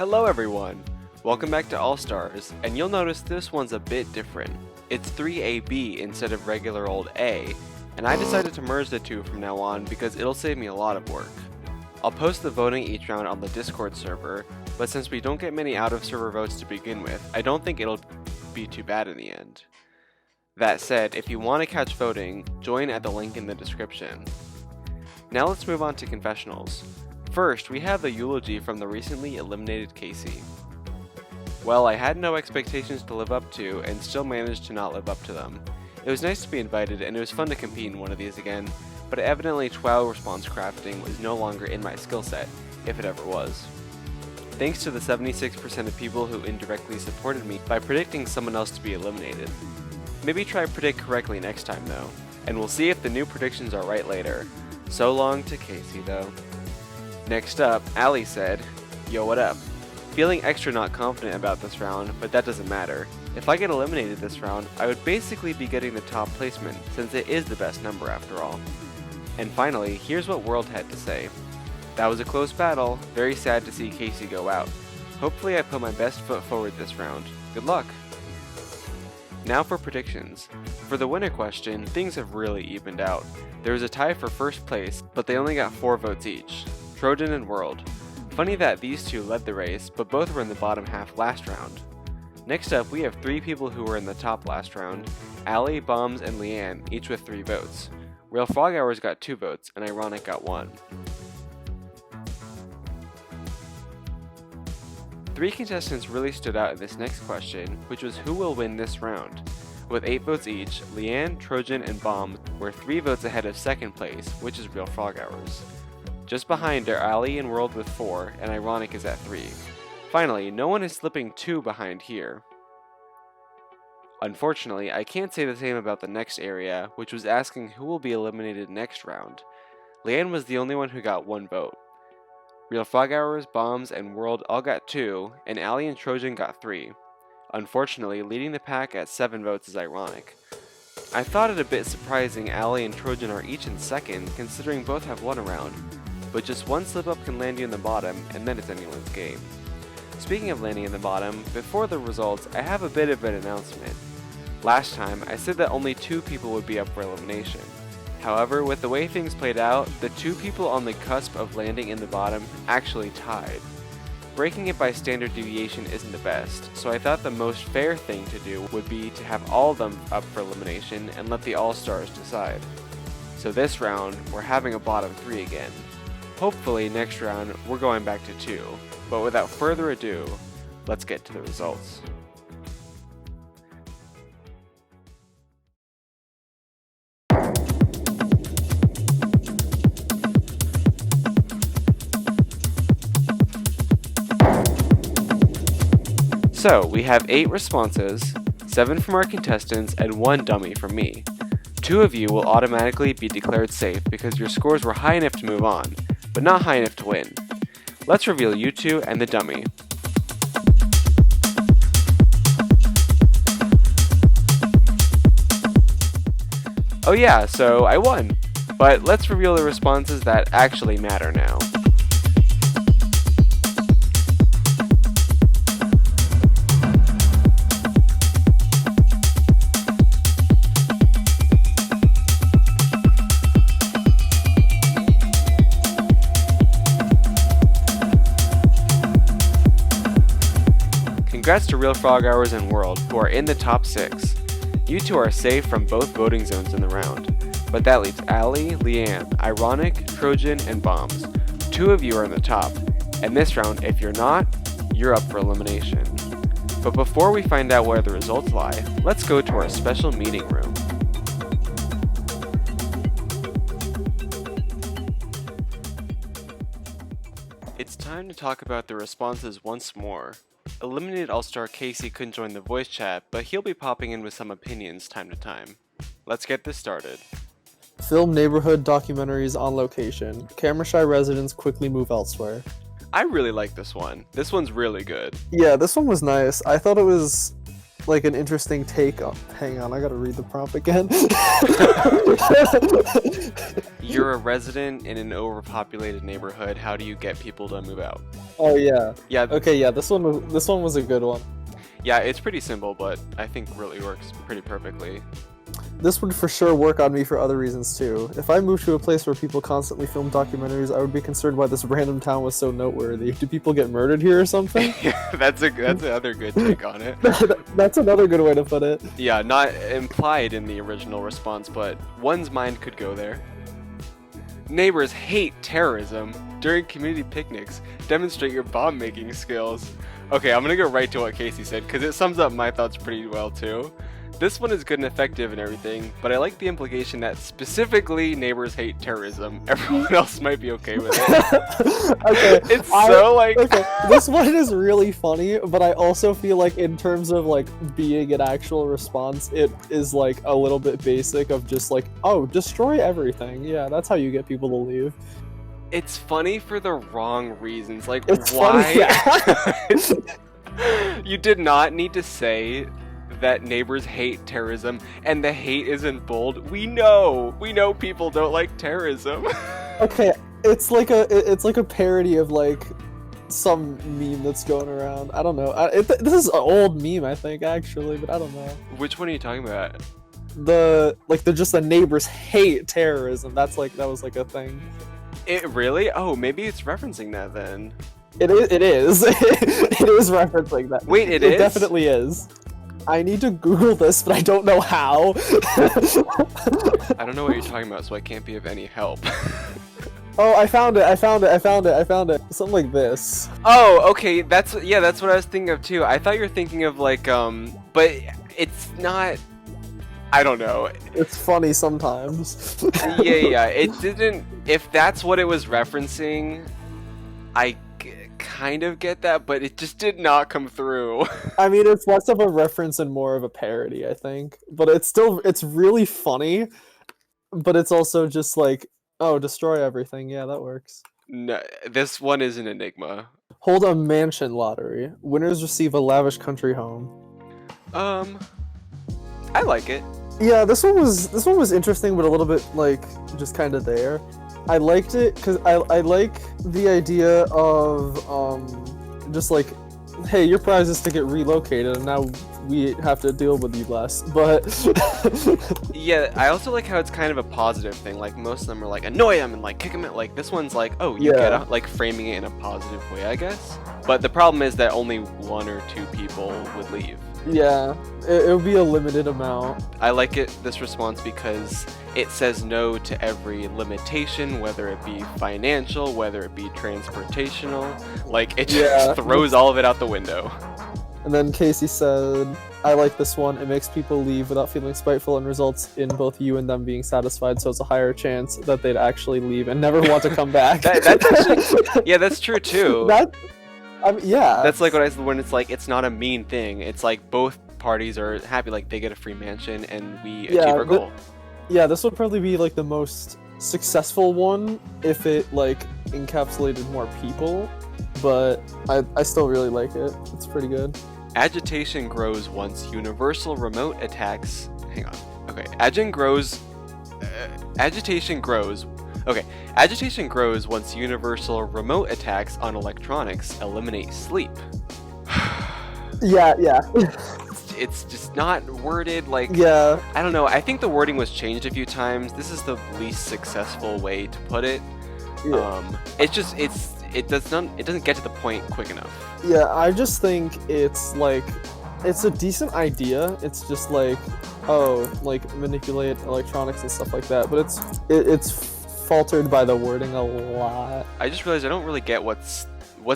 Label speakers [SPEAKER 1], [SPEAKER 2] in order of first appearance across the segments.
[SPEAKER 1] Hello everyone! Welcome back to All Stars, and you'll notice this one's a bit different. It's 3AB instead of regular old A, and I decided to merge the two from now on because it'll save me a lot of work. I'll post the voting each round on the Discord server, but since we don't get many out-of-server votes to begin with, I don't think it'll be too bad in the end. That said, if you want to catch voting, join at the link in the description. Now let's move on to confessionals. First, we have the eulogy from the recently eliminated Casey. Well, I had no expectations to live up to, and still managed to not live up to them. It was nice to be invited, and it was fun to compete in one of these again, but evidently TWOW response crafting was no longer in my skill set, if it ever was. Thanks to the 76% of people who indirectly supported me by predicting someone else to be eliminated. Maybe try predict correctly next time though, and we'll see if the new predictions are right later. So long to Casey though. Next up, Ali said, "Yo, what up? Feeling extra not confident about this round, but that doesn't matter. If I get eliminated this round, I would basically be getting the top placement, since it is the best number after all." And finally, here's what World had to say. "That was a close battle, very sad to see Casey go out. Hopefully I put my best foot forward this round. Good luck." Now for predictions. For the winner question, things have really evened out. There was a tie for first place, but they only got 4 votes each. Trojan and World. Funny that these two led the race, but both were in the bottom half last round. Next up, we have 3 people who were in the top last round. Ali, Bombs, and Leanne, each with 3 votes. Real Frog Hours got 2 votes, and Ironic got 1. 3 contestants really stood out in this next question, which was who will win this round. With 8 votes each, Leanne, Trojan, and Bombs were 3 votes ahead of second place, which is Real Frog Hours. Just behind are Ali and World with 4, and Ironic is at 3. Finally, no one is slipping too behind here. Unfortunately, I can't say the same about the next area, which was asking who will be eliminated next round. Leanne was the only one who got 1 vote. Real Frog Hours, Bombs, and World all got 2, and Ali and Trojan got 3. Unfortunately, leading the pack at 7 votes is Ironic. I thought it a bit surprising Ali and Trojan are each in second, considering both have won a round, but just one slip up can land you in the bottom, and then it's anyone's game. Speaking of landing in the bottom, before the results, I have a bit of an announcement. Last time, I said that only 2 people would be up for elimination. However, with the way things played out, the 2 people on the cusp of landing in the bottom actually tied. Breaking it by standard deviation isn't the best, so I thought the most fair thing to do would be to have all of them up for elimination and let the All-Stars decide. So this round, we're having a bottom 3 again. Hopefully next round, we're going back to 2, but without further ado, let's get to the results. So, we have 8 responses, 7 from our contestants, and 1 dummy from me. 2 of you will automatically be declared safe because your scores were high enough to move on, but not high enough to win. Let's reveal you 2 and the dummy. Oh yeah, so I won! But let's reveal the responses that actually matter now. Congrats to Real Frog Hours and World, who are in the top 6. You 2 are safe from both voting zones in the round, but that leaves Ali, Leanne, Ironic, Trojan, and Bombs. 2 of you are in the top, and this round, if you're not, you're up for elimination. But before we find out where the results lie, let's go to our special meeting room. It's time to talk about the responses once more. Eliminated All-Star Casey couldn't join the voice chat, but he'll be popping in with some opinions time to time. Let's get this started.
[SPEAKER 2] Film neighborhood documentaries on location. Camera-shy residents quickly move elsewhere.
[SPEAKER 1] I really like this one. This one's really good.
[SPEAKER 2] Yeah, this one was nice. I thought it was like an interesting take on. Hang on, I gotta read the prompt again.
[SPEAKER 1] You're a resident in an overpopulated neighborhood. How do you get people to move out?
[SPEAKER 2] Oh yeah.
[SPEAKER 1] Yeah.
[SPEAKER 2] Okay, yeah. This one was a good one.
[SPEAKER 1] Yeah, it's pretty simple, but I think really works pretty perfectly.
[SPEAKER 2] This would for sure work on me for other reasons too. If I moved to a place where people constantly film documentaries, I would be concerned why this random town was so noteworthy. Do people get murdered here or something?
[SPEAKER 1] Yeah, that's another good take on it.
[SPEAKER 2] That's another good way to put it.
[SPEAKER 1] Yeah, not implied in the original response, but one's mind could go there. Neighbors hate terrorism. During community picnics, demonstrate your bomb making skills. Okay, I'm gonna go right to what Casey said, because it sums up my thoughts pretty well too. This one is good and effective and everything, but I like the implication that specifically neighbors hate terrorism. Everyone else might be okay with it.
[SPEAKER 2] Okay,
[SPEAKER 1] It's so like...
[SPEAKER 2] Okay, this one is really funny, but I also feel like in terms of like being an actual response, it is like a little bit basic of just like, oh, destroy everything. Yeah, that's how you get people to leave.
[SPEAKER 1] It's funny for the wrong reasons. Like,
[SPEAKER 2] It's
[SPEAKER 1] why?
[SPEAKER 2] funny, yeah.
[SPEAKER 1] You did not need to say that neighbors hate terrorism, and the hate isn't bold. We know people don't like terrorism.
[SPEAKER 2] Okay, it's like a parody of like some meme that's going around. I don't know. This is an old meme, I think, actually, but I don't know.
[SPEAKER 1] Which one are you talking about?
[SPEAKER 2] The neighbors hate terrorism. That was like a thing.
[SPEAKER 1] It really? Oh, maybe it's referencing that then.
[SPEAKER 2] It is. It is referencing that.
[SPEAKER 1] Wait, it
[SPEAKER 2] It
[SPEAKER 1] is?
[SPEAKER 2] definitely is. I need to Google this, but I don't know how.
[SPEAKER 1] I don't know what you're talking about, so I can't be of any help.
[SPEAKER 2] Oh, I found it. Something like this.
[SPEAKER 1] Oh, okay. That's what I was thinking of too. I thought you were thinking of like but it's not. I don't know.
[SPEAKER 2] It's funny sometimes.
[SPEAKER 1] Yeah. It didn't. If that's what it was referencing, I kind of get that, but it just did not come through.
[SPEAKER 2] I mean, it's less of a reference and more of a parody, I think. But it's really funny. But it's also just like, oh, destroy everything. Yeah, that works.
[SPEAKER 1] No, this one is an enigma.
[SPEAKER 2] Hold a mansion lottery. Winners receive a lavish country home.
[SPEAKER 1] I like it.
[SPEAKER 2] Yeah, this one was interesting, but a little bit like just kind of there. I liked it because I like the idea of just like, hey, your prize is to get relocated, and now we have to deal with you less. But
[SPEAKER 1] Yeah, I also like how it's kind of a positive thing. Like most of them are like annoy them and like kick them out. Like this one's like, oh, you
[SPEAKER 2] Yeah.
[SPEAKER 1] get it, like framing it in a positive way, I guess. But the problem is that only one or two people would leave.
[SPEAKER 2] yeah, it would be a limited amount.
[SPEAKER 1] I like this response because it says no to every limitation, whether it be financial, whether it be transportational. Like it just
[SPEAKER 2] Yeah.
[SPEAKER 1] throws all of it out the window.
[SPEAKER 2] And then Casey said, I like this one. It makes people leave without feeling spiteful and results in both you and them being satisfied, so it's a higher chance that they'd actually leave and never want to come back.
[SPEAKER 1] That's actually, yeah, that's true too.
[SPEAKER 2] Yeah.
[SPEAKER 1] That's like what I said when it's like it's not a mean thing. It's like both parties are happy, like they get a free mansion and we achieve our goal.
[SPEAKER 2] Yeah, this would probably be like the most successful one if it like encapsulated more people, but I still really like it. It's pretty good.
[SPEAKER 1] Agitation grows once universal remote attacks. Hang on. Okay. Agitation grows. Okay. Agitation grows once universal remote attacks on electronics eliminate sleep.
[SPEAKER 2] Yeah.
[SPEAKER 1] It's just not worded like.
[SPEAKER 2] Yeah.
[SPEAKER 1] I don't know. I think the wording was changed a few times. This is the least successful way to put it.
[SPEAKER 2] Yeah.
[SPEAKER 1] It doesn't get to the point quick enough.
[SPEAKER 2] Yeah, I just think it's like, it's a decent idea. It's just like, oh, like manipulate electronics and stuff like that. But it's faltered by the wording a lot.
[SPEAKER 1] I just realized I don't really get what's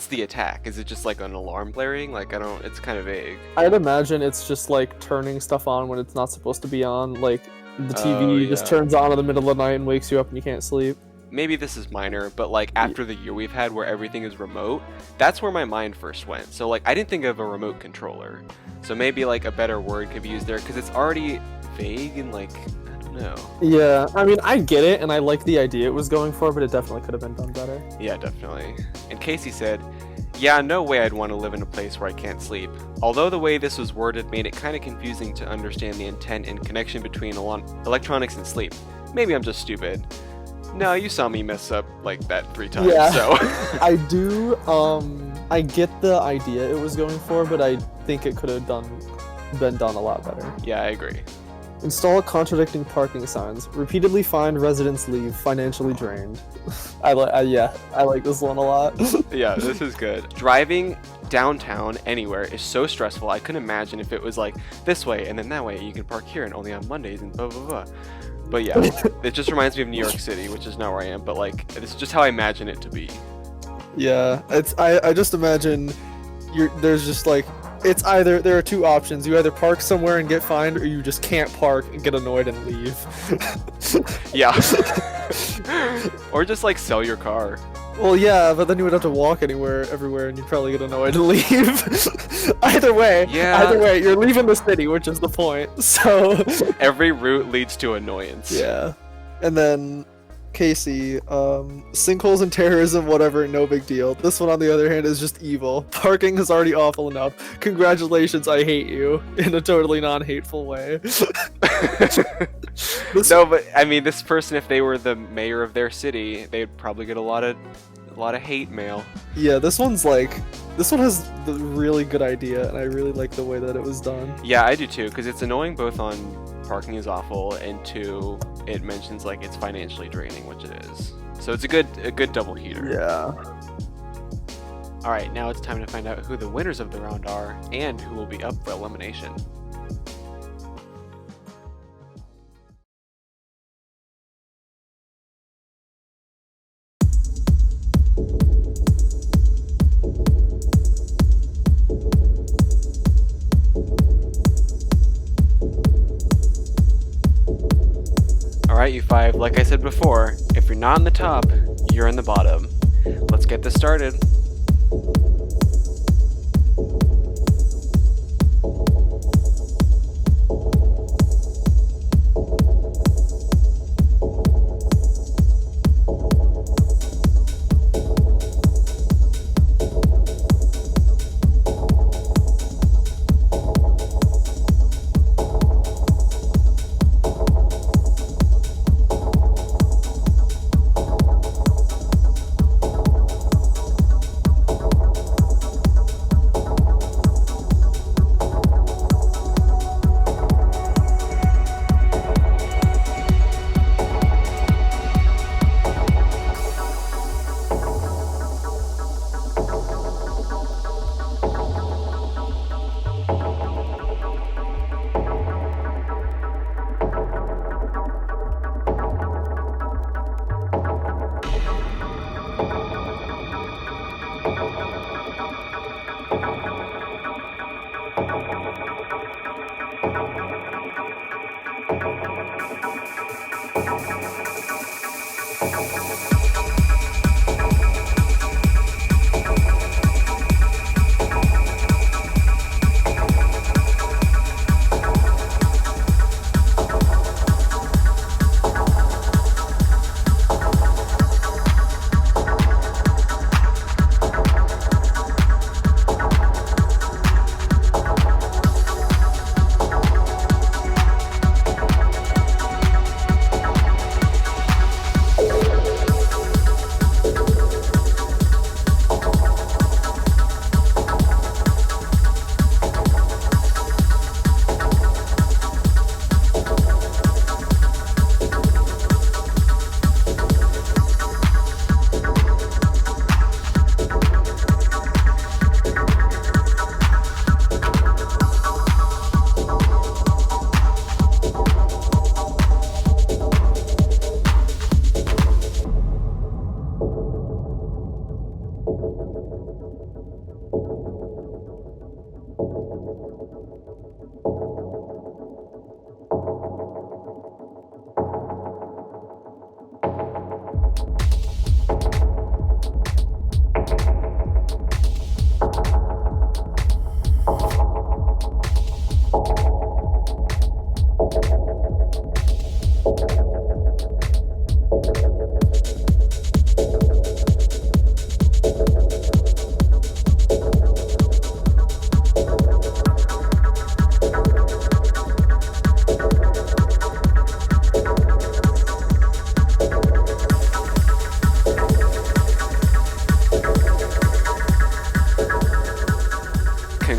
[SPEAKER 1] the attack. Is it just like an alarm blaring? Like I don't. It's kind of vague.
[SPEAKER 2] I'd imagine it's just like turning stuff on when it's not supposed to be on. Like the TV just turns on in the middle of the night and wakes you up and you can't sleep.
[SPEAKER 1] Maybe this is minor, but like after the year we've had where everything is remote, that's where my mind first went. So like I didn't think of a remote controller. So maybe like a better word could be used there because it's already vague and like I don't know.
[SPEAKER 2] Yeah, I mean I get it and I like the idea it was going for, but it definitely could have been done better.
[SPEAKER 1] Yeah, definitely. And Casey said, Yeah, no way I'd want to live in a place where I can't sleep. Although the way this was worded made it kind of confusing to understand the intent and connection between electronics and sleep. Maybe I'm just stupid. No, you saw me mess up like that 3 times,
[SPEAKER 2] Yeah.
[SPEAKER 1] so...
[SPEAKER 2] I do, I get the idea it was going for, but I think it could have been done a lot better.
[SPEAKER 1] Yeah, I agree.
[SPEAKER 2] Install contradicting parking signs. Repeatedly find residents leave, financially drained. I like this one a lot.
[SPEAKER 1] Yeah, this is good. Driving downtown anywhere is so stressful. I couldn't imagine if it was like this way and then that way. You can park here and only on Mondays and blah, blah, blah. But yeah, it just reminds me of New York City, which is not where I am, but like, this is just how I imagine it to be.
[SPEAKER 2] Yeah, I just imagine there's just like, it's either, there are 2 options. You either park somewhere and get fined, or you just can't park and get annoyed and leave.
[SPEAKER 1] Yeah. Or just like sell your car.
[SPEAKER 2] Well, yeah, but then you would have to walk everywhere, and you'd probably get annoyed and leave. Either way, you're leaving the city, which is the point. So
[SPEAKER 1] every route leads to annoyance.
[SPEAKER 2] Yeah, and then Casey, sinkholes and terrorism, whatever, no big deal. This one, on the other hand, is just evil. Parking is already awful enough. Congratulations, I hate you, in a totally non-hateful way.
[SPEAKER 1] No, but I mean, this person, if they were the mayor of their city, they'd probably get a lot of hate mail.
[SPEAKER 2] Yeah, this one has the really good idea, and I really like the way that it was done.
[SPEAKER 1] Yeah, I do too, because it's annoying both on parking is awful, and 2, it mentions like it's financially draining, which it is. So it's a good double heater.
[SPEAKER 2] Yeah.
[SPEAKER 1] All right, now it's time to find out who the winners of the round are and who will be up for elimination. Alright, you 5, like I said before, if you're not in the top, you're in the bottom. Let's get this started.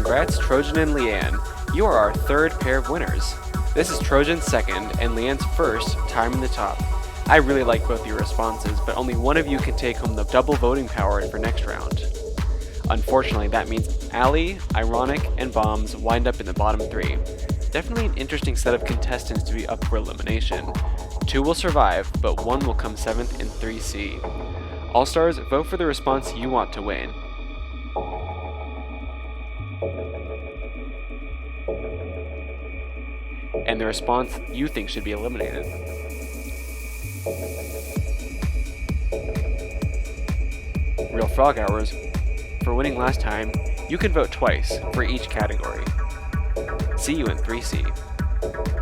[SPEAKER 1] Congrats, Trojan and Leanne. You are our third pair of winners. This is Trojan's second and Leanne's first time in the top. I really like both your responses, but only one of you can take home the double voting power for next round. Unfortunately, that means Allie, Ironic, and Bombs wind up in the bottom 3. Definitely an interesting set of contestants to be up for elimination. 2 will survive, but 1 will come 7th in 3C. All-Stars, vote for the response you want to win. And the response you think should be eliminated. Real Frog Hours, for winning last time, you can vote twice for each category. See you in 3C.